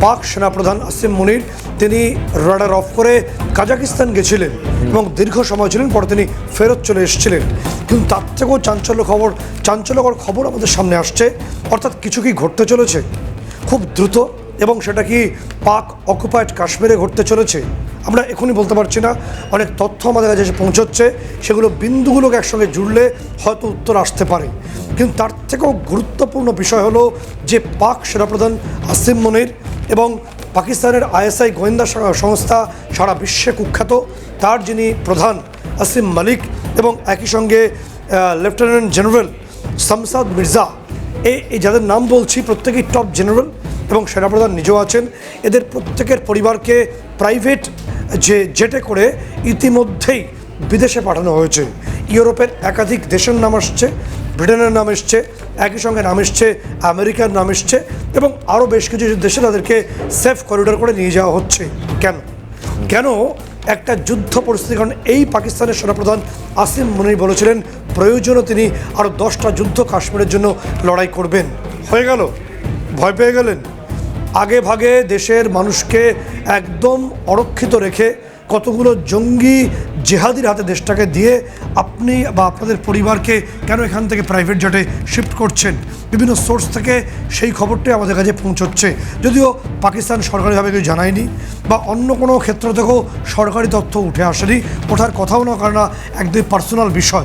পাক সেনাপ্রধান আসিম মুনির তিনি রাডার অফ করে কাজাকিস্তান গেছিলেন এবং দীর্ঘ সময় ছিলেন, পরে তিনি ফেরত চলে এসেছিলেন। কিন্তু তার থেকেও চাঞ্চল্যকর খবর আমাদের সামনে আসছে, অর্থাৎ কিছু কি ঘটতে চলেছে খুব দ্রুত, এবং সেটা কি পাক অকুপায়েড কাশ্মীরে ঘটতে চলেছে আমরা এখনই বলতে পারছি না। অনেক তথ্য আমাদের কাছে এসে পৌঁছচ্ছে, সেগুলো বিন্দুগুলোকে একসঙ্গে জুড়লে হয়তো উত্তর আসতে পারে। কিন্তু তার থেকেও গুরুত্বপূর্ণ বিষয় হলো যে পাক সেনাপ্রধান আসিম মুনির এবং পাকিস্তানের আইএসআই গোয়েন্দা সংস্থা সারা বিশ্বে কুখ্যাত, তার যিনি প্রধান আসিম মালিক এবং একই সঙ্গে লেফটেন্যান্ট জেনারেল শামসাদ মির্জা, এই যাদের নাম বলছি প্রত্যেকেই টপ জেনারেল এবং সেনাপ্রধান নিজেও আছেন। এদের প্রত্যেকের পরিবারকে প্রাইভেট যে জেটে করে ইতিমধ্যেই বিদেশে পাঠানো হয়েছে। ইউরোপের একাধিক দেশের নাম আসছে, ব্রিটেনের নাম এসছে, একই সঙ্গে নাম এসছে আমেরিকার নাম এসছে, এবং আরও বেশ কিছু দেশে তাদেরকে সেফ করিডোর করে নিয়ে যাওয়া হচ্ছে। কেন একটা যুদ্ধ পরিস্থিতি, কারণ এই পাকিস্তানের সেনাপ্রধান আসিম মুনির বলেছিলেন প্রয়োজনে তিনি আরও 10টা যুদ্ধ কাশ্মীরের জন্য লড়াই করবেন। হয়ে গেল, ভয় পেয়ে গেলেন। আগে ভাগে দেশের মানুষকে একদম অরক্ষিত রেখে কতগুলো জঙ্গি জেহাদির হাতে দেশটাকে দিয়ে আপনি বা আপনাদের পরিবারকে কেন এখান থেকে প্রাইভেট জেটে শিফট করছেন? বিভিন্ন সোর্স থেকে সেই খবরটাই আমাদের কাছে পৌঁছচ্ছে, যদিও পাকিস্তান সরকারিভাবে কেউ জানায়নি বা অন্য কোনো ক্ষেত্র থেকেও সরকারি তথ্য উঠে আসেনি, ওঠার কথাও না, কারণ একদমই পার্সোনাল বিষয়।